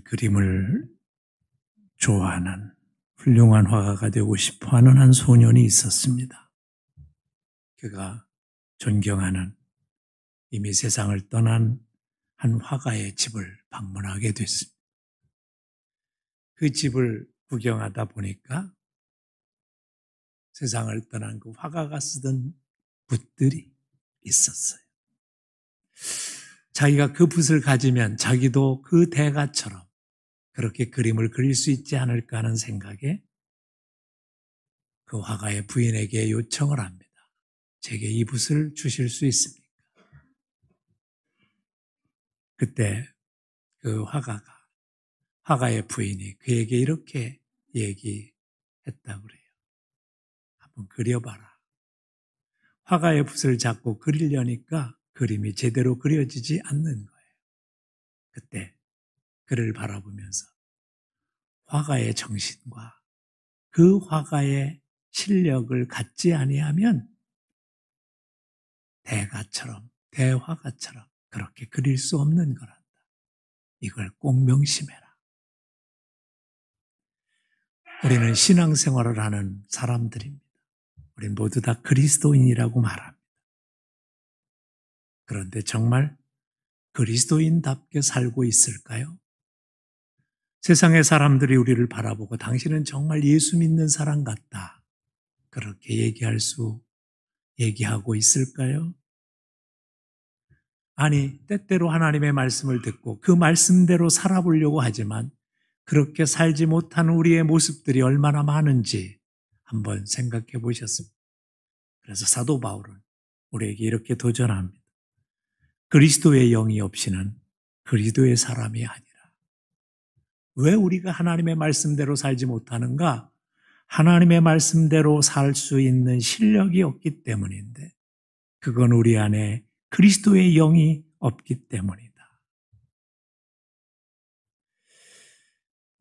그림을 좋아하는 훌륭한 화가가 되고 싶어하는 한 소년이 있었습니다. 그가 존경하는 이미 세상을 떠난 한 화가의 집을 방문하게 됐습니다. 그 집을 구경하다 보니까 세상을 떠난 그 화가가 쓰던 붓들이 있었어요. 자기가 그 붓을 가지면 자기도 그 대가처럼 그렇게 그림을 그릴 수 있지 않을까 하는 생각에 그 화가의 부인에게 요청을 합니다. 제게 이 붓을 주실 수 있습니까? 그때 그 화가의 부인이 그에게 이렇게 얘기했다고 그래요. 한번 그려봐라. 화가의 붓을 잡고 그리려니까 그림이 제대로 그려지지 않는 거예요. 그때 그를 바라보면서 화가의 정신과 그 화가의 실력을 갖지 아니하면 대화가처럼 그렇게 그릴 수 없는 거란다. 이걸 꼭 명심해라. 우리는 신앙생활을 하는 사람들입니다. 우리는 모두 다 그리스도인이라고 말합니다. 그런데 정말 그리스도인답게 살고 있을까요? 세상의 사람들이 우리를 바라보고 당신은 정말 예수 믿는 사람 같다. 그렇게 얘기하고 있을까요? 아니, 때때로 하나님의 말씀을 듣고 그 말씀대로 살아보려고 하지만 그렇게 살지 못하는 우리의 모습들이 얼마나 많은지 한번 생각해 보셨습니다. 그래서 사도 바울은 우리에게 이렇게 도전합니다. 그리스도의 영이 없이는 그리스도의 사람이 아니라. 왜 우리가 하나님의 말씀대로 살지 못하는가? 하나님의 말씀대로 살 수 있는 실력이 없기 때문인데 그건 우리 안에 그리스도의 영이 없기 때문이다.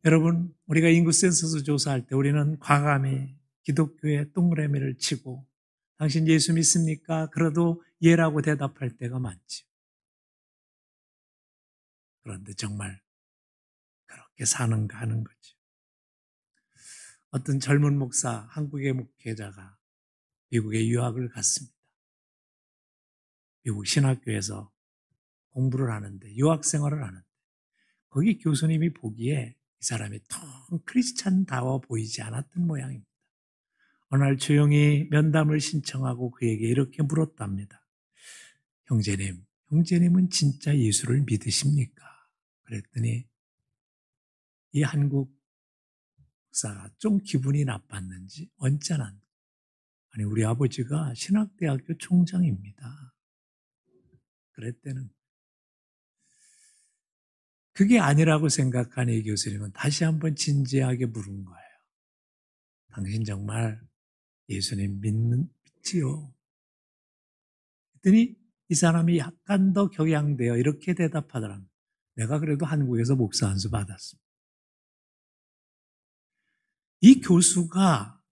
여러분, 우리가 인구 센서스 조사할 때 우리는 과감히 기독교에 동그라미를 치고 당신 예수 믿습니까? 그래도 예라고 대답할 때가 많죠. 그런데 정말 그렇게 사는가 하는 거죠. 어떤 젊은 목사, 한국의 목회자가 미국에 유학을 갔습니다. 미국 신학교에서 공부를 하는데, 유학 생활을 하는데, 거기 교수님이 보기에 이 사람이 통 크리스찬다워 보이지 않았던 모양입니다. 어느 날 조용히 면담을 신청하고 그에게 이렇게 물었답니다. 형제님은 진짜 예수를 믿으십니까? 그랬더니 이 한국 목사가 좀 기분이 나빴는지 언짢았는지, 아니 우리 아버지가 신학대학교 총장입니다. 그랬대는. 그게 아니라고 생각한 이 교수님은 다시 한번 진지하게 물은 거예요. 당신 정말 예수님 믿지요? 그랬더니 이 사람이 약간 더 격양되어 이렇게 대답하더랍니다. 내가 그래도 한국에서 목사 한 수 받았습니다. 이 교수가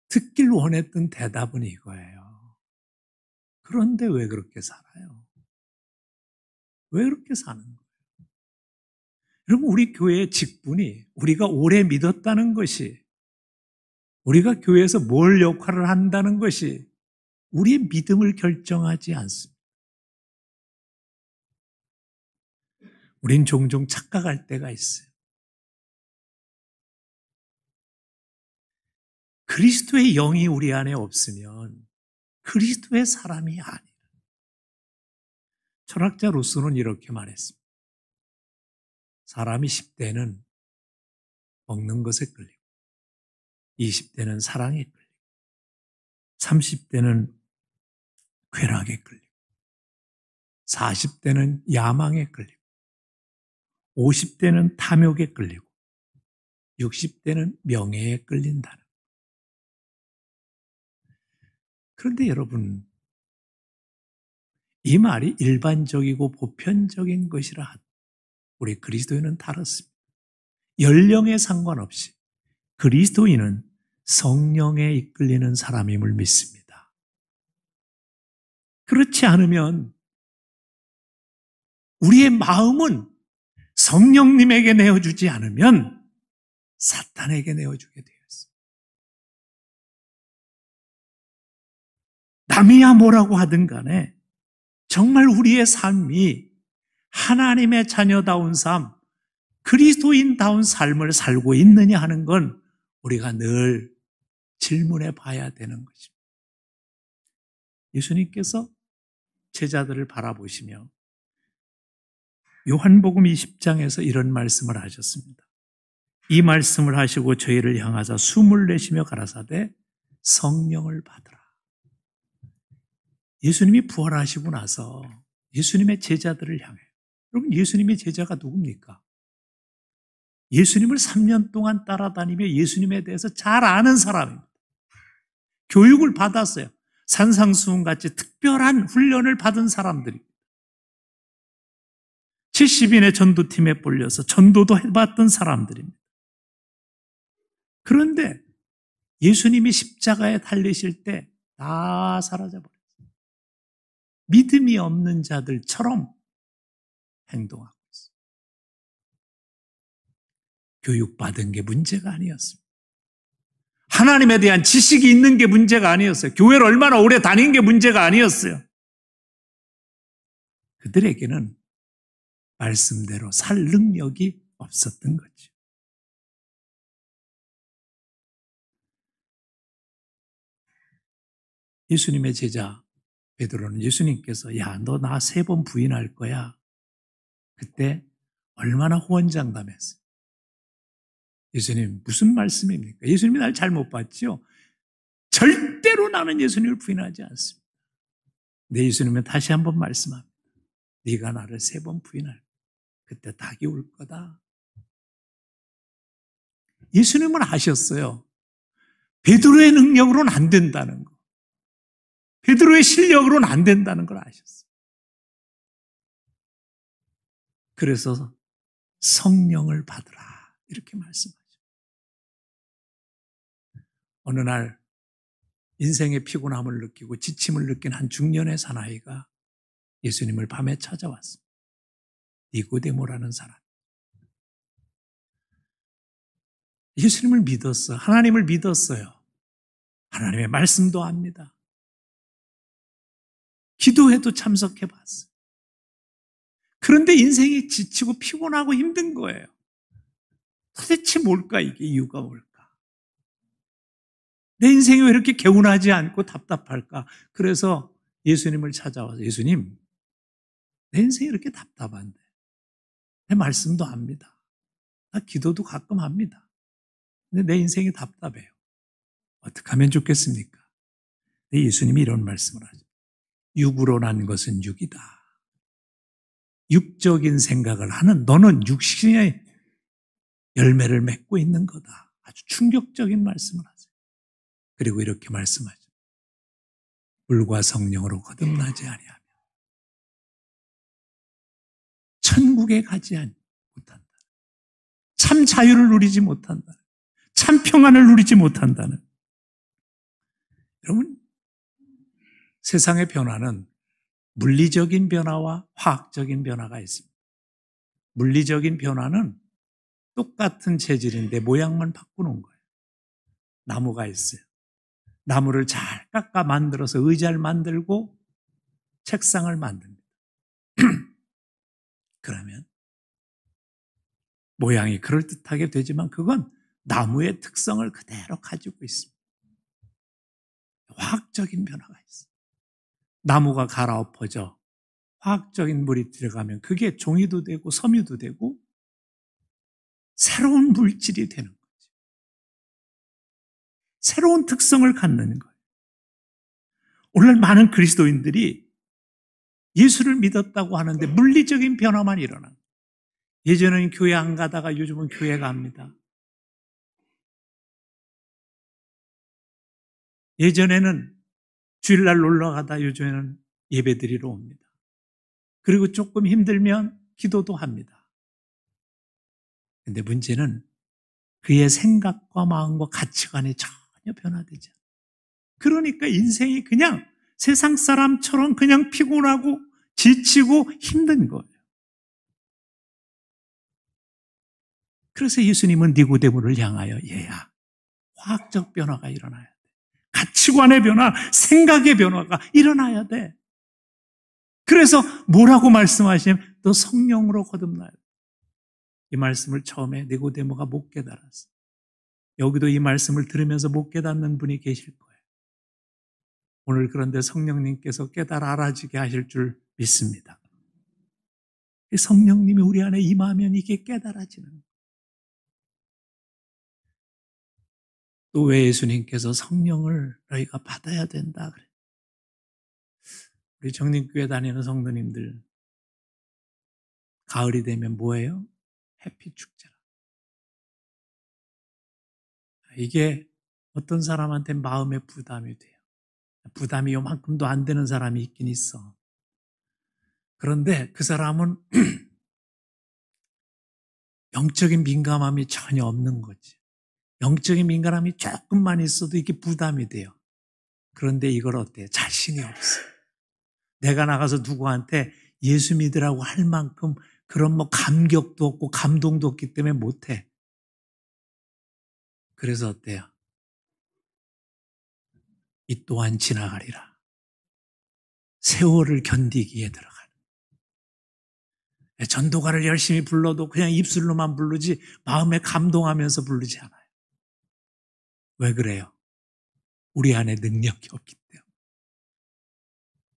듣길 원했던 대답은 이거예요. 그런데 왜 그렇게 살아요? 왜 그렇게 사는 거예요? 여러분, 우리 교회의 직분이 우리가 오래 믿었다는 것이, 우리가 교회에서 뭘 역할을 한다는 것이 우리의 믿음을 결정하지 않습니다. 우린 종종 착각할 때가 있어요. 그리스도의 영이 우리 안에 없으면 그리스도의 사람이 아니라. 철학자 루소는 이렇게 말했습니다. 사람이 10대는 먹는 것에 끌리고 20대는 사랑에 끌리고 30대는 쾌락에 끌리고 40대는 야망에 끌리고 50대는 탐욕에 끌리고 60대는 명예에 끌린다는. 그런데 여러분, 이 말이 일반적이고 보편적인 것이라 하도 우리 그리스도인은 다릅니다. 연령에 상관없이 그리스도인은 성령에 이끌리는 사람임을 믿습니다. 그렇지 않으면 우리의 마음은 성령님에게 내어주지 않으면 사탄에게 내어주게 되어 있습니다. 남이야 뭐라고 하든 간에 정말 우리의 삶이 하나님의 자녀다운 삶, 그리스도인다운 삶을 살고 있느냐 하는 건 우리가 늘 질문해 봐야 되는 것입니다. 예수님께서 제자들을 바라보시며 요한복음 20장에서 이런 말씀을 하셨습니다. 이 말씀을 하시고 저희를 향하사 숨을 내쉬며 가라사대 성령을 받으라. 예수님이 부활하시고 나서 예수님의 제자들을 향해, 여러분 예수님의 제자가 누굽니까? 예수님을 3년 동안 따라다니며 예수님에 대해서 잘 아는 사람입니다. 교육을 받았어요. 산상수훈같이 특별한 훈련을 받은 사람들입니다. 70인의 전도팀에 몰려서 전도도 해봤던 사람들입니다. 그런데 예수님이 십자가에 달리실 때 다 사라져버렸어요. 믿음이 없는 자들처럼 행동하고 있어요. 교육받은 게 문제가 아니었습니다. 하나님에 대한 지식이 있는 게 문제가 아니었어요. 교회를 얼마나 오래 다닌 게 문제가 아니었어요. 그들에게는 말씀대로 살 능력이 없었던 거죠. 예수님의 제자 베드로는 예수님께서 야, 너 나 3번 부인할 거야. 그때 얼마나 호언장담했어요. 예수님 무슨 말씀입니까? 예수님이 날 잘못 봤죠? 절대로 나는 예수님을 부인하지 않습니다. 내 예수님은 다시 한번 말씀합니다. 네가 나를 3번 부인할 거야. 그때 닭이 울 거다. 예수님은 아셨어요. 베드로의 능력으로는 안 된다는 거. 베드로의 실력으로는 안 된다는 걸 아셨어요. 그래서 성령을 받으라 이렇게 말씀하죠. 어느 날 인생의 피곤함을 느끼고 지침을 느낀 한 중년의 사나이가 예수님을 밤에 찾아왔습니다. 니고데모라는 사람. 예수님을 믿었어요. 하나님을 믿었어요. 하나님의 말씀도 압니다. 기도회도 참석해 봤어요. 그런데 인생이 지치고 피곤하고 힘든 거예요. 도대체 뭘까 이게 이유가 뭘까? 내 인생이 왜 이렇게 개운하지 않고 답답할까? 그래서 예수님을 찾아와서 예수님, 내 인생이 이렇게 답답한데 내 말씀도 합니다. 나 기도도 가끔 합니다. 근데 내 인생이 답답해요. 어떻게 하면 좋겠습니까? 예수님이 이런 말씀을 하죠. 육으로 난 것은 육이다. 육적인 생각을 하는 너는 육신의 열매를 맺고 있는 거다. 아주 충격적인 말씀을 하세요. 그리고 이렇게 말씀하죠. 물과 성령으로 거듭나지 아니하면 천국에 가지 못한다. 참 자유를 누리지 못한다. 참 평안을 누리지 못한다는. 여러분, 세상의 변화는 물리적인 변화와 화학적인 변화가 있습니다. 물리적인 변화는 똑같은 재질인데 모양만 바꾸는 거예요. 나무가 있어요. 나무를 잘 깎아 만들어서 의자를 만들고 책상을 만듭니다. 그러면 모양이 그럴듯하게 되지만 그건 나무의 특성을 그대로 가지고 있습니다. 화학적인 변화가 있어요. 나무가 갈아엎어져 화학적인 물이 들어가면 그게 종이도 되고 섬유도 되고 새로운 물질이 되는 거죠. 새로운 특성을 갖는 거예요. 오늘 많은 그리스도인들이 예수를 믿었다고 하는데 물리적인 변화만 일어나요. 예전에는 교회 안 가다가 요즘은 교회 갑니다. 예전에는 주일날 놀러 가다 요즘에는 예배드리러 옵니다. 그리고 조금 힘들면 기도도 합니다. 그런데 문제는 그의 생각과 마음과 가치관이 전혀 변화되지 않아요. 그러니까 인생이 그냥 세상 사람처럼 그냥 피곤하고 지치고 힘든 거예요. 그래서 예수님은 니고데모를 향하여 얘야, 화학적 변화가 일어나야 돼. 가치관의 변화, 생각의 변화가 일어나야 돼. 그래서 뭐라고 말씀하시냐면 너 성령으로 거듭나야 돼. 이 말씀을 처음에 니고데모가 못 깨달았어. 여기도 이 말씀을 들으면서 못 깨닫는 분이 계실 거예요. 오늘 그런데 성령님께서 깨달아 알아지게 하실 줄 믿습니다. 성령님이 우리 안에 임하면 이게 깨달아지는 거예요. 또 왜 예수님께서 성령을 너희가 받아야 된다 그래. 우리 정림교회 다니는 성도님들 가을이 되면 뭐예요? 햇빛 축제라. 이게 어떤 사람한테 마음의 부담이 돼요. 부담이 요만큼도 안 되는 사람이 있긴 있어. 그런데 그 사람은 영적인 민감함이 전혀 없는 거지. 영적인 민감함이 조금만 있어도 이게 부담이 돼요. 그런데 이걸 어때요? 자신이 없어. 내가 나가서 누구한테 예수 믿으라고 할 만큼 그런 뭐 감격도 없고 감동도 없기 때문에 못해. 그래서 어때요? 이 또한 지나가리라. 세월을 견디기에 들어가는. 전도가를 열심히 불러도 그냥 입술로만 부르지 마음에 감동하면서 부르지 않아요. 왜 그래요? 우리 안에 능력이 없기 때문에.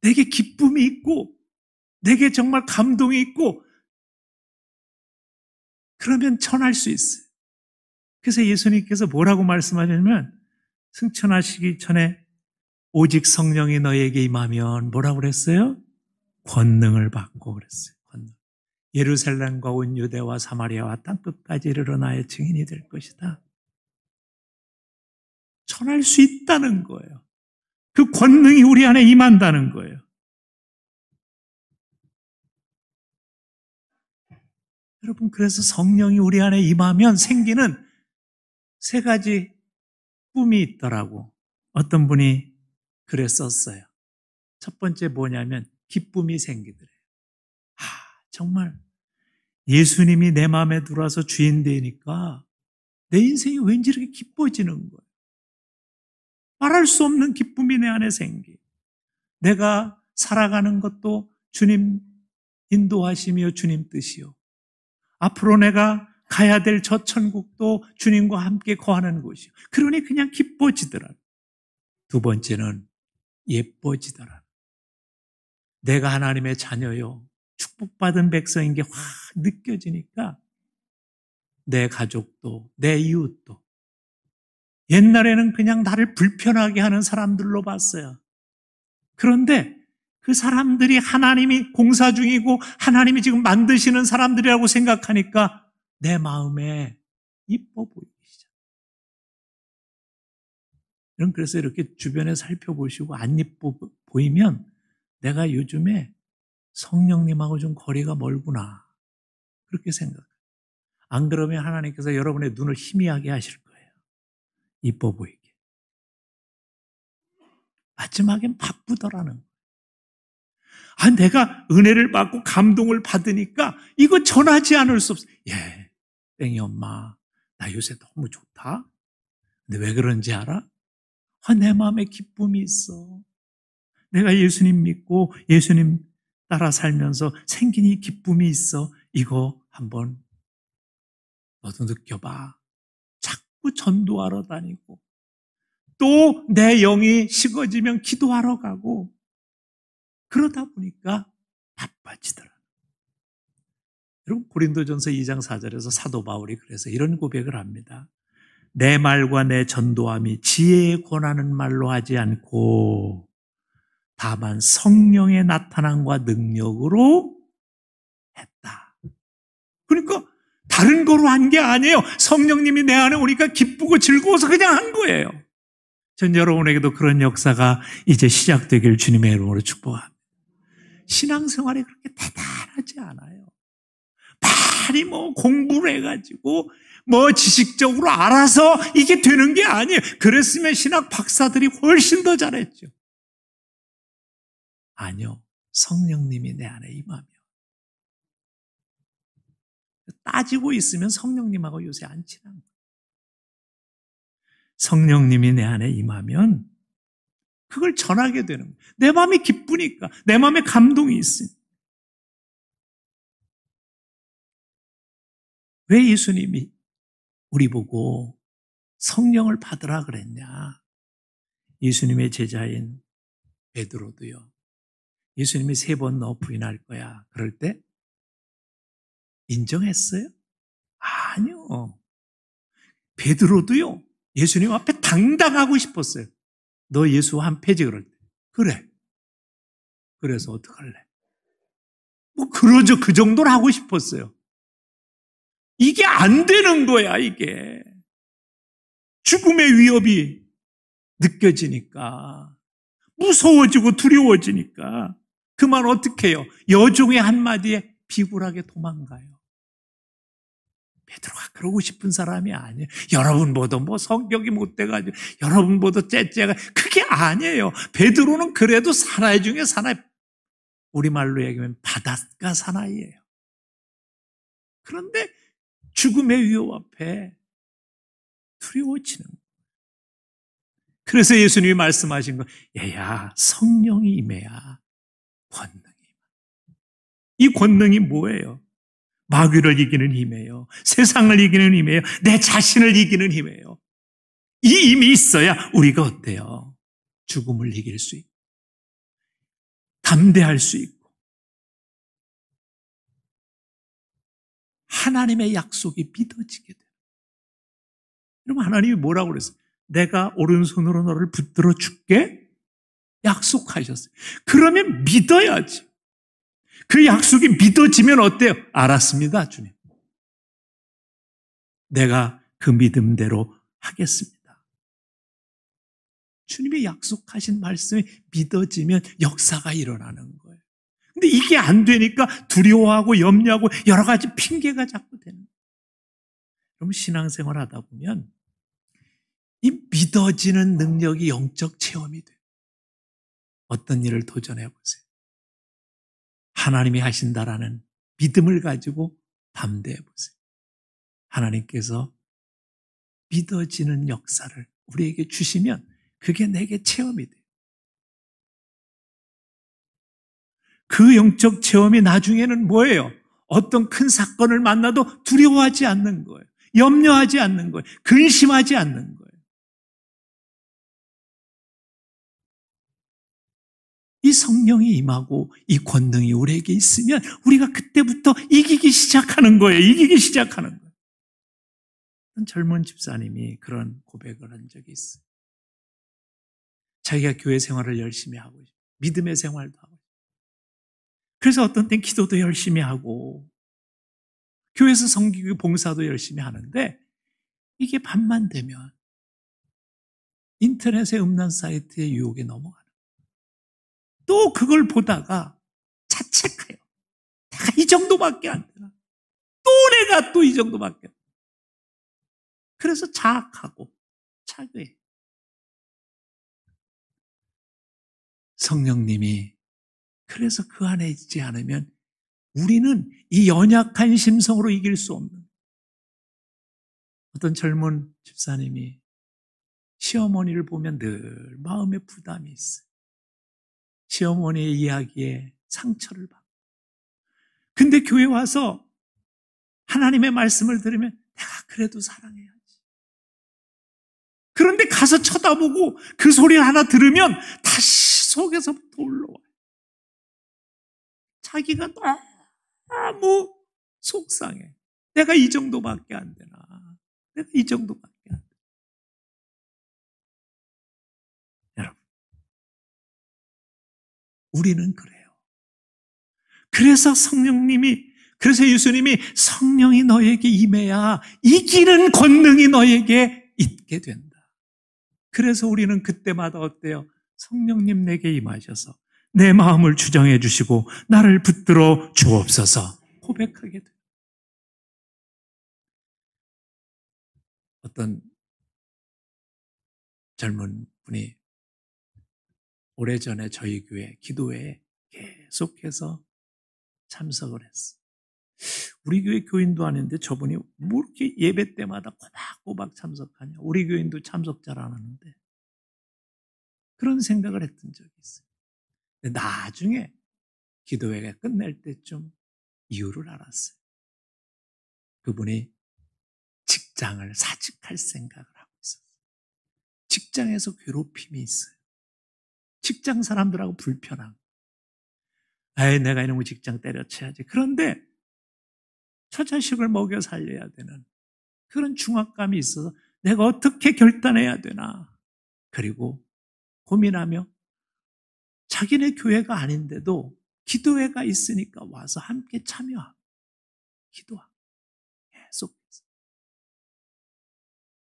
내게 기쁨이 있고 내게 정말 감동이 있고 그러면 전할 수 있어요. 그래서 예수님께서 뭐라고 말씀하셨냐면 승천하시기 전에 오직 성령이 너에게 임하면 뭐라고 그랬어요? 권능을 받고 그랬어요. 권능. 예루살렘과 온 유대와 사마리아와 땅끝까지 이르러 나의 증인이 될 것이다. 전할 수 있다는 거예요. 그 권능이 우리 안에 임한다는 거예요. 여러분, 그래서 성령이 우리 안에 임하면 생기는 세 가지 꿈이 있더라고. 어떤 분이 글에 썼어요. 첫 번째 뭐냐면 기쁨이 생기더래요. 정말 예수님이 내 마음에 들어와서 주인 되니까 내 인생이 왠지 이렇게 기뻐지는 거예요. 말할 수 없는 기쁨이 내 안에 생기. 내가 살아가는 것도 주님 인도하시며 주님 뜻이요. 앞으로 내가 가야 될 저 천국도 주님과 함께 거하는 곳이요. 그러니 그냥 기뻐지더라. 두 번째는 예뻐지더라. 내가 하나님의 자녀요. 축복받은 백성인 게 확 느껴지니까 내 가족도 내 이웃도 옛날에는 그냥 나를 불편하게 하는 사람들로 봤어요. 그런데 그 사람들이 하나님이 공사 중이고 하나님이 지금 만드시는 사람들이라고 생각하니까 내 마음에 이뻐 보이기 시작. 그래서 이렇게 주변에 살펴보시고 안 이뻐 보이면 내가 요즘에 성령님하고 좀 거리가 멀구나. 그렇게 생각해요. 안 그러면 하나님께서 여러분의 눈을 희미하게 하실 거예요. 이뻐 보이게. 마지막엔 바쁘더라는 거예요. 내가 은혜를 받고 감동을 받으니까 이거 전하지 않을 수 없어. 예, 땡이 엄마, 나 요새 너무 좋다. 근데 왜 그런지 알아? 내 마음에 기쁨이 있어. 내가 예수님 믿고 예수님 따라 살면서 생긴 이 기쁨이 있어. 이거 한번 너도 느껴봐. 자꾸 전도하러 다니고 또 내 영이 식어지면 기도하러 가고 그러다 보니까 바빠지더라. 여러분 고린도전서 2장 4절에서 사도 바울이 그래서 이런 고백을 합니다. 내 말과 내 전도함이 지혜에 권하는 말로 하지 않고 다만 성령의 나타남과 능력으로 했다. 그러니까 다른 거로 한 게 아니에요. 성령님이 내 안에 오니까 기쁘고 즐거워서 그냥 한 거예요. 전 여러분에게도 그런 역사가 이제 시작되길 주님의 이름으로 축복합니다. 신앙생활이 그렇게 대단하지 않아요. 많이 공부를 해가지고 지식적으로 알아서 이게 되는 게 아니에요. 그랬으면 신학 박사들이 훨씬 더 잘했죠. 아니요. 성령님이 내 안에 임하며 빠지고 있으면 성령님하고 요새 안 친한 거예요. 성령님이 내 안에 임하면 그걸 전하게 되는 거예요. 내 마음이 기쁘니까, 내 마음에 감동이 있으니까. 왜 예수님이 우리 보고 성령을 받으라 그랬냐? 예수님의 제자인 베드로도요. 예수님이 3번 너 부인할 거야. 그럴 때 인정했어요? 아니요. 베드로도요. 예수님 앞에 당당하고 싶었어요. 너 예수 한 패지 그럴 때. 그래. 그래서 어떡할래? 뭐 그러죠. 그 정도는 하고 싶었어요. 이게 안 되는 거야, 이게. 죽음의 위협이 느껴지니까. 무서워지고 두려워지니까. 그만 어떻게 해요? 여종의 한마디에 비굴하게 도망가요. 베드로가 그러고 싶은 사람이 아니에요. 여러분보다 뭐 성격이 못 돼가지고 여러분보다 째째가 그게 아니에요. 베드로는 그래도 사나이 중에 사나이. 우리말로 얘기하면 바닷가 사나이예요. 그런데 죽음의 위협 앞에 두려워지는 거예요. 그래서 예수님이 말씀하신 거, 얘야 성령이 임해야 권능이. 이 권능이 뭐예요? 마귀를 이기는 힘이에요. 세상을 이기는 힘이에요. 내 자신을 이기는 힘이에요. 이 힘이 있어야 우리가 어때요? 죽음을 이길 수 있고 담대할 수 있고 하나님의 약속이 믿어지게 돼요. 여러분 하나님이 뭐라고 그랬어요? 내가 오른손으로 너를 붙들어 줄게 약속하셨어요. 그러면 믿어야지. 그 약속이 믿어지면 어때요? 알았습니다, 주님. 내가 그 믿음대로 하겠습니다. 주님이 약속하신 말씀이 믿어지면 역사가 일어나는 거예요. 근데 이게 안 되니까 두려워하고 염려하고 여러 가지 핑계가 자꾸 되는 거예요. 그럼 신앙생활 하다 보면 이 믿어지는 능력이 영적 체험이 돼요. 어떤 일을 도전해 보세요. 하나님이 하신다라는 믿음을 가지고 담대해 보세요. 하나님께서 믿어지는 역사를 우리에게 주시면 그게 내게 체험이 돼요. 그 영적 체험이 나중에는 뭐예요? 어떤 큰 사건을 만나도 두려워하지 않는 거예요. 염려하지 않는 거예요. 근심하지 않는 거예요. 이 성령이 임하고 이 권능이 우리에게 있으면 우리가 그때부터 이기기 시작하는 거예요. 이기기 시작하는 거예요. 젊은 집사님이 그런 고백을 한 적이 있어요. 자기가 교회 생활을 열심히 하고 믿음의 생활도 하고 그래서 어떤 땐 기도도 열심히 하고 교회에서 섬기고 봉사도 열심히 하는데 이게 밤만 되면 인터넷의 음란 사이트의 유혹에 넘어가는 거예요. 또 그걸 보다가 자책해요. 내가 이 정도밖에 안 되나? 또 내가 또 이 정도밖에 안 되나? 그래서 자학하고 차교해요. 성령님이 그래서 그 안에 있지 않으면 우리는 이 연약한 심성으로 이길 수 없는 어떤 젊은 집사님이 시어머니를 보면 늘 마음에 부담이 있어요. 시어머니의 이야기에 상처를 받고 근데 교회 와서 하나님의 말씀을 들으면 내가 그래도 사랑해야지. 그런데 가서 쳐다보고 그 소리 하나 들으면 다시 속에서부터 올라와요. 자기가 너무 속상해. 내가 이 정도밖에 안 되나. 내가 이 정도밖에 안 되나. 여러분, 우리는 그래요. 그래서 예수님이 성령이 너에게 임해야 이기는 권능이 너에게 있게 된다. 그래서 우리는 그때마다 어때요? 성령님 내게 임하셔서 내 마음을 주장해 주시고 나를 붙들어 주옵소서 고백하게 돼요. 어떤 젊은 분이 오래전에 저희 교회 기도회에 계속해서 참석을 했어요. 우리 교회 교인도 아닌데 저분이 뭐 이렇게 예배 때마다 꼬박꼬박 참석하냐. 우리 교인도 참석 잘 안 하는데. 그런 생각을 했던 적이 있어요. 근데 나중에 기도회가 끝날 때쯤 이유를 알았어요. 그분이 직장을 사직할 생각을 하고 있었어요. 직장에서 괴롭힘이 있어요. 직장 사람들하고 불편함. 아이, 내가 이놈의 직장 때려쳐야지. 그런데 저 자식을 먹여 살려야 되는 그런 중압감이 있어서 내가 어떻게 결단해야 되나. 그리고 고민하며 자기네 교회가 아닌데도 기도회가 있으니까 와서 함께 참여하고 기도하고 계속해서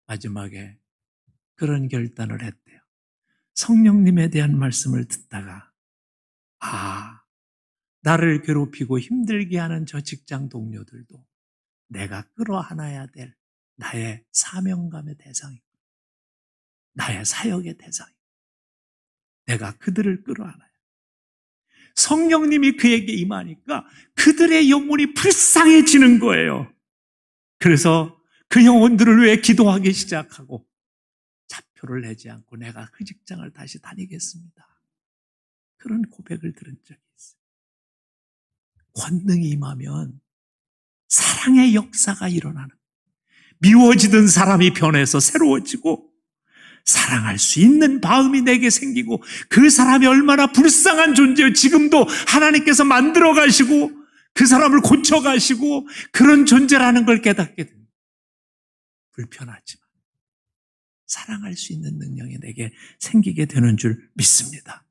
마지막에 그런 결단을 했대요. 성령님에 대한 말씀을 듣다가 나를 괴롭히고 힘들게 하는 저 직장 동료들도 내가 끌어안아야 될 나의 사명감의 대상이고 나의 사역의 대상이고 내가 그들을 끌어안아야 돼. 성령님이 그에게 임하니까 그들의 영혼이 불쌍해지는 거예요. 그래서 그 영혼들을 위해 기도하기 시작하고 차표를 내지 않고 내가 그 직장을 다시 다니겠습니다. 그런 고백을 들은 적이 있어요. 권능이 임하면 사랑의 역사가 일어나는, 미워지던 사람이 변해서 새로워지고 사랑할 수 있는 마음이 내게 생기고 그 사람이 얼마나 불쌍한 존재요. 지금도 하나님께서 만들어 가시고 그 사람을 고쳐 가시고 그런 존재라는 걸 깨닫게 됩니다. 불편하지만 사랑할 수 있는 능력이 내게 생기게 되는 줄 믿습니다.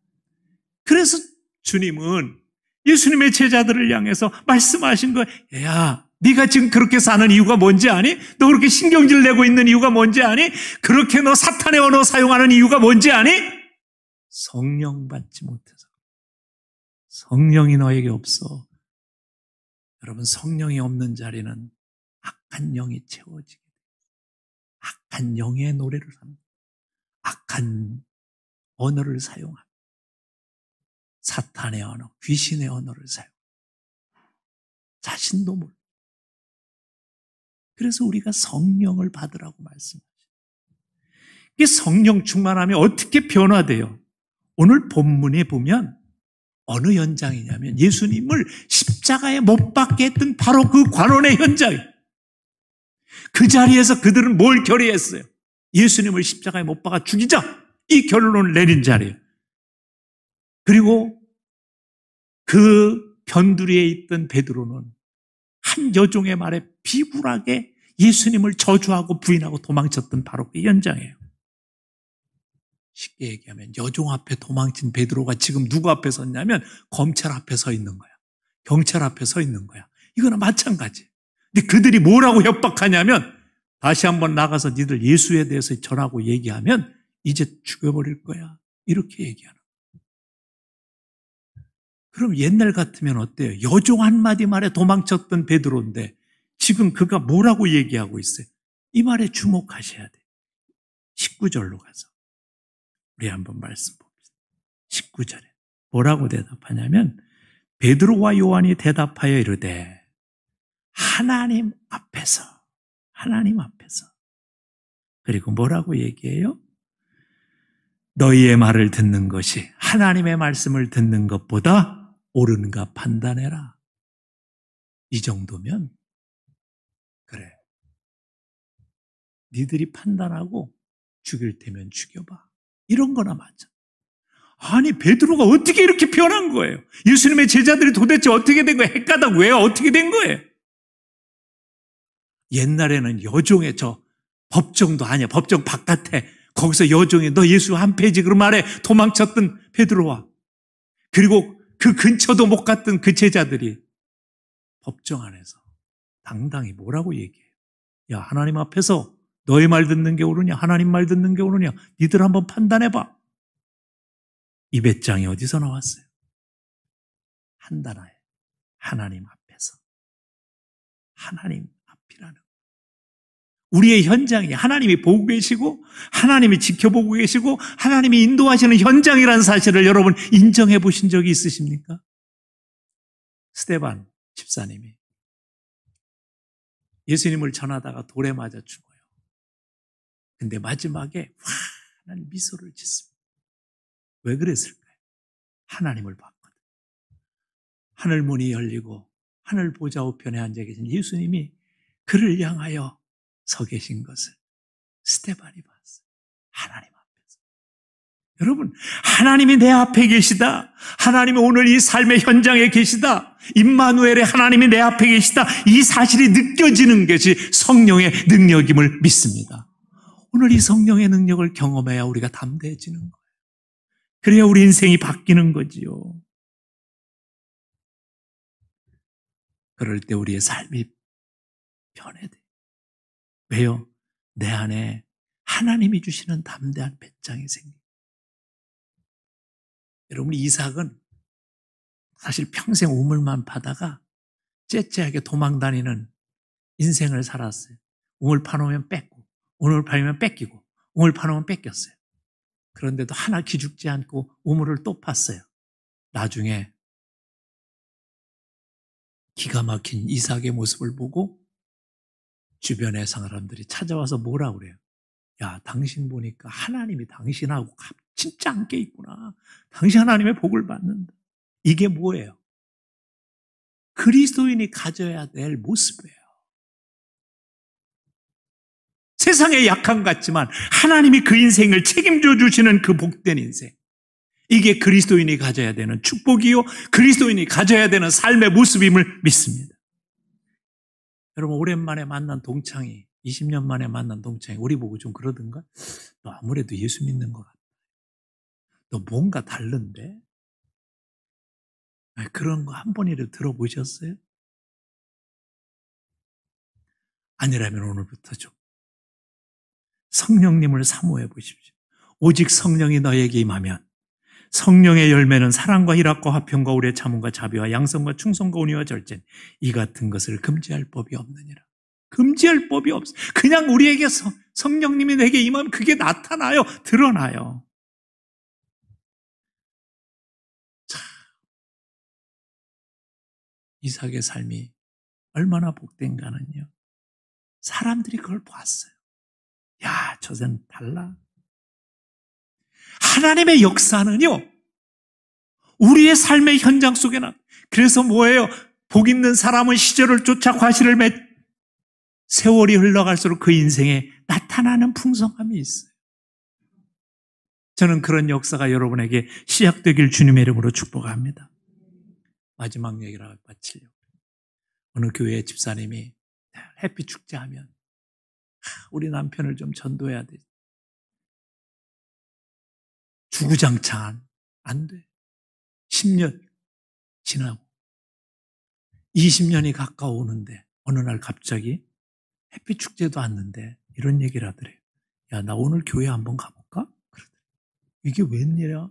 그래서 주님은 예수님의 제자들을 향해서 말씀하신 거예요. 야, 네가 지금 그렇게 사는 이유가 뭔지 아니? 너 그렇게 신경질 내고 있는 이유가 뭔지 아니? 그렇게 너 사탄의 언어 사용하는 이유가 뭔지 아니? 성령 받지 못해서. 성령이 너에게 없어. 여러분, 성령이 없는 자리는 악한 영이 채워지게 돼요. 악한 영의 노래를 합니다. 악한 언어를 사용합니다. 사탄의 언어, 귀신의 언어를 사용. 자신도 모르고. 그래서 우리가 성령을 받으라고 말씀하죠. 이게 성령 충만하면 어떻게 변화돼요? 오늘 본문에 보면 어느 현장이냐면 예수님을 십자가에 못 박게 했던 바로 그 관원의 현장이에요. 그 자리에서 그들은 뭘 결의했어요? 예수님을 십자가에 못 박아 죽이자! 이 결론을 내린 자리예요. 그리고 그 변두리에 있던 베드로는 한 여종의 말에 비굴하게 예수님을 저주하고 부인하고 도망쳤던 바로 그 현장이에요. 쉽게 얘기하면 여종 앞에 도망친 베드로가 지금 누구 앞에 섰냐면 검찰 앞에 서 있는 거야. 경찰 앞에 서 있는 거야. 이거는 마찬가지. 근데 그들이 뭐라고 협박하냐면 다시 한번 나가서 니들 예수에 대해서 전하고 얘기하면 이제 죽여버릴 거야. 이렇게 얘기하는 거야. 그럼 옛날 같으면 어때요? 여종 한마디 말에 도망쳤던 베드로인데 지금 그가 뭐라고 얘기하고 있어요? 이 말에 주목하셔야 돼요. 19절로 가서 우리 한번 말씀 봅시다. 19절에 뭐라고 대답하냐면 베드로와 요한이 대답하여 이르되 하나님 앞에서 그리고 뭐라고 얘기해요? 너희의 말을 듣는 것이 하나님의 말씀을 듣는 것보다 옳은가 판단해라. 이 정도면 그래. 니들이 판단하고 죽일 테면 죽여봐. 이런 거나 맞아. 아니 베드로가 어떻게 이렇게 변한 거예요? 예수님의 제자들이 도대체 어떻게 된 거예요? 헷가닥 왜 어떻게 된 거예요? 옛날에는 여종의 저 법정도 아니야. 법정 바깥에 거기서 여종이 너 예수 한 패지 그런 말에 도망쳤던 베드로와 그리고 그 근처도 못 갔던 그 제자들이 법정 안에서 당당히 뭐라고 얘기해요? 야, 하나님 앞에서 너의 말 듣는 게 옳으냐? 하나님 말 듣는 게 옳으냐? 니들 한번 판단해봐. 이 배짱이 어디서 나왔어요? 한단하에 하나님 앞에서. 하나님 앞이라는 우리의 현장이 하나님이 보고 계시고 하나님이 지켜보고 계시고 하나님이 인도하시는 현장이라는 사실을 여러분 인정해 보신 적이 있으십니까? 스데반 집사님이 예수님을 전하다가 돌에 맞아 죽어요. 근데 마지막에 환한 미소를 짓습니다. 왜 그랬을까요? 하나님을 봤거든. 하늘 문이 열리고 하늘 보좌 우편에 앉아 계신 예수님이 그를 향하여 서 계신 것을 스데반이 봤어요. 하나님 앞에서. 여러분, 하나님이 내 앞에 계시다. 하나님이 오늘 이 삶의 현장에 계시다. 임마누엘의 하나님이 내 앞에 계시다. 이 사실이 느껴지는 것이 성령의 능력임을 믿습니다. 오늘 이 성령의 능력을 경험해야 우리가 담대해지는 거예요. 그래야 우리 인생이 바뀌는 거지요. 그럴 때 우리의 삶이 변해야 돼요. 왜요? 내 안에 하나님이 주시는 담대한 배짱이 생겨요. 여러분, 이삭은 사실 평생 우물만 파다가 째째하게 도망다니는 인생을 살았어요. 우물 파놓으면 뺏고, 우물 파면 뺏기고, 우물 파놓으면 뺏겼어요. 그런데도 하나 기죽지 않고 우물을 또 팠어요. 나중에 기가 막힌 이삭의 모습을 보고 주변의 사람들이 찾아와서 뭐라 그래요? 야, 당신 보니까 하나님이 당신하고 진짜 함께 있구나. 당신 하나님의 복을 받는다. 이게 뭐예요? 그리스도인이 가져야 될 모습이에요. 세상에 약한 것 같지만 하나님이 그 인생을 책임져 주시는 그 복된 인생. 이게 그리스도인이 가져야 되는 축복이요, 그리스도인이 가져야 되는 삶의 모습임을 믿습니다. 여러분, 오랜만에 만난 동창이, 20년 만에 만난 동창이 우리 보고 좀 그러던가? 너 아무래도 예수 믿는 것 같아. 너 뭔가 다른데? 그런 거 한 번이라도 들어보셨어요? 아니라면 오늘부터 좀 성령님을 사모해 보십시오. 오직 성령이 너에게 임하면 성령의 열매는 사랑과 희락과 화평과 오래 참음과 자비와 양성과 충성과 온유와 절제, 이 같은 것을 금지할 법이 없느니라. 금지할 법이 없어. 그냥 우리에게 성령님이 내게 임하면 그게 나타나요. 드러나요. 참, 이삭의 삶이 얼마나 복된가는요. 사람들이 그걸 봤어요. 야, 저새는 달라. 하나님의 역사는요, 우리의 삶의 현장 속에 그래서 뭐예요? 복 있는 사람은 시절을 쫓아 과실을 맺, 세월이 흘러갈수록 그 인생에 나타나는 풍성함이 있어요. 저는 그런 역사가 여러분에게 시작되길 주님의 이름으로 축복합니다. 마지막 얘기를 마치려고. 어느 교회 집사님이 햇빛 축제하면 우리 남편을 좀 전도해야 돼. 주구장창 안 돼. 10년 지나고 20년이 가까워오는데 어느 날 갑자기 햇빛 축제도 왔는데 이런 얘기를 하더래요. 야, 나 오늘 교회 한번 가볼까? 그러더래요. 이게 웬일이야?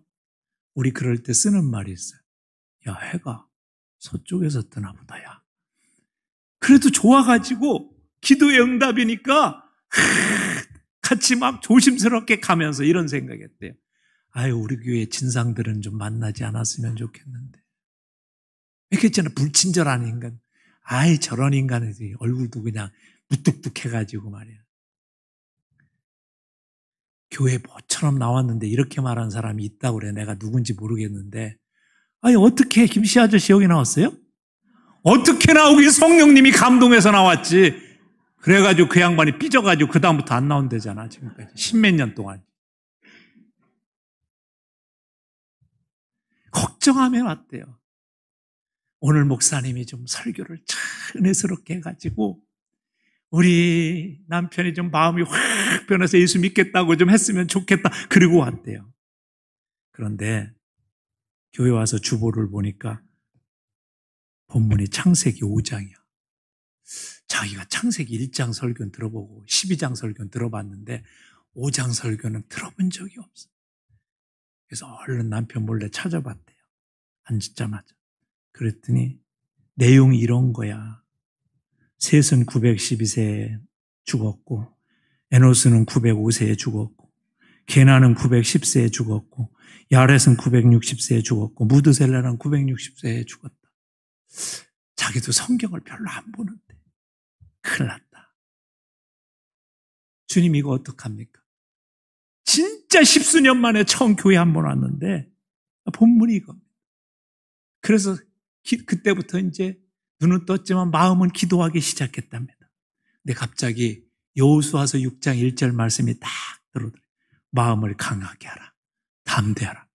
우리 그럴 때 쓰는 말이 있어요. 야, 해가 서쪽에서 뜨나 보다, 야. 그래도 좋아가지고 기도의 응답이니까 같이 막 조심스럽게 가면서 이런 생각했대요. 아유, 우리 교회 진상들은 좀 만나지 않았으면 좋겠는데. 이렇게 있잖아, 불친절한 인간. 아이, 저런 인간이지. 얼굴도 그냥 무뚝뚝해가지고 말이야. 교회 뭐처럼 나왔는데 이렇게 말한 사람이 있다고 그래. 내가 누군지 모르겠는데. 아니, 어떻게 김씨 아저씨 여기 나왔어요? 어떻게 나오기? 성령님이 감동해서 나왔지. 그래가지고 그 양반이 삐져가지고 그다음부터 안 나온대잖아. 지금까지 10몇 년 동안. 걱정하며 왔대요. 오늘 목사님이 좀 설교를 참 은혜스럽게 해가지고 우리 남편이 좀 마음이 확 변해서 예수 믿겠다고 좀 했으면 좋겠다. 그리고 왔대요. 그런데 교회 와서 주보를 보니까 본문이 창세기 5장이야. 자기가 창세기 1장 설교는 들어보고 12장 설교는 들어봤는데 5장 설교는 들어본 적이 없어. 그래서 얼른 남편 몰래 찾아봤대요. 앉자마자. 그랬더니 내용이 이런 거야. 셋은 912세에 죽었고 에노스는 905세에 죽었고 게나는 910세에 죽었고 야렛은 960세에 죽었고 무드셀라는 960세에 죽었다. 자기도 성경을 별로 안 보는데 큰일 났다. 주님 이거 어떡합니까? 진짜 십수년 만에 처음 교회 한 번 왔는데 본문이 이겁니다. 그래서 그때부터 이제 눈은 떴지만 마음은 기도하기 시작했답니다. 근데 갑자기 여호수아서 6장 1절 말씀이 딱 들어오더래요. 마음을 강하게 하라. 담대하라.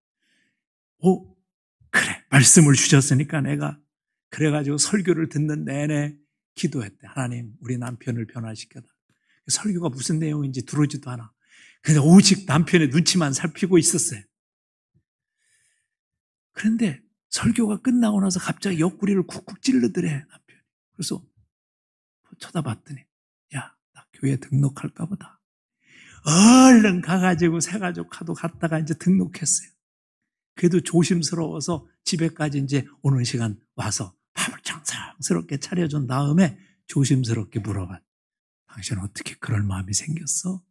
오, 그래. 말씀을 주셨으니까 내가 그래가지고 설교를 듣는 내내 기도했대. 하나님, 우리 남편을 변화시켜달라. 설교가 무슨 내용인지 들어오지도 않아. 그냥 오직 남편의 눈치만 살피고 있었어요. 그런데 설교가 끝나고 나서 갑자기 옆구리를 쿡쿡 찔르더래, 남편이. 그래서 쳐다봤더니, 야, 나 교회 등록할까 보다. 얼른 가가지고 새가족하고 갔다가 이제 등록했어요. 그래도 조심스러워서 집에까지 이제 오는 시간 와서 밥을 정성스럽게 차려준 다음에 조심스럽게 물어봤. 당신은 어떻게 그럴 마음이 생겼어?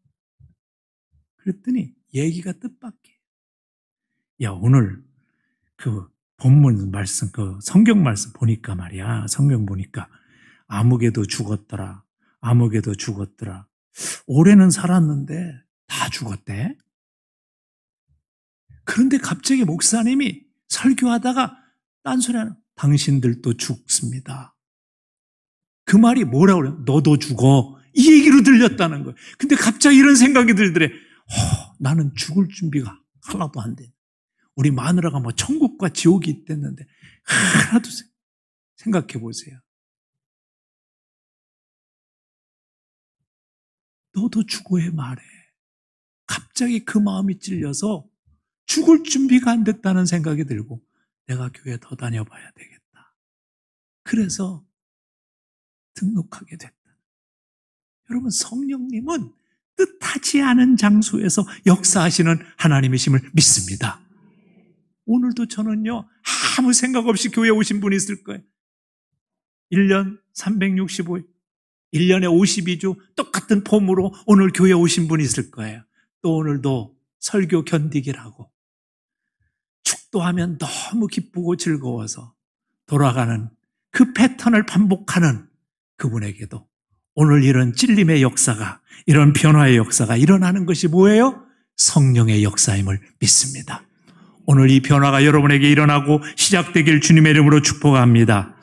그랬더니 얘기가 뜻밖이에요. 야, 오늘 그 본문 말씀, 그 성경 말씀 보니까 말이야. 성경 보니까 아무개도 죽었더라. 아무개도 죽었더라. 올해는 살았는데 다 죽었대. 그런데 갑자기 목사님이 설교하다가 딴소리하는 당신들도 죽습니다. 그 말이 뭐라고 그래요? 너도 죽어. 이 얘기로 들렸다는 거예요. 근데 갑자기 이런 생각이 들더래. 나는 죽을 준비가 하나도 안 돼. 우리 마누라가 뭐 천국과 지옥이 있댔는데 하나도 생각해 보세요. 너도 죽어야 말해. 갑자기 그 마음이 찔려서 죽을 준비가 안 됐다는 생각이 들고 내가 교회 더 다녀봐야 되겠다. 그래서 등록하게 됐다. 여러분, 성령님은 뜻하지 않은 장소에서 역사하시는 하나님이심을 믿습니다. 오늘도 저는요, 아무 생각 없이 교회에 오신 분이 있을 거예요. 1년 365일, 1년에 52주 똑같은 폼으로 오늘 교회에 오신 분이 있을 거예요. 또 오늘도 설교 견디기라고 축도하면 너무 기쁘고 즐거워서 돌아가는 그 패턴을 반복하는 그분에게도 오늘 이런 찔림의 역사가, 이런 변화의 역사가 일어나는 것이 뭐예요? 성령의 역사임을 믿습니다. 오늘 이 변화가 여러분에게 일어나고 시작되길 주님의 이름으로 축복합니다.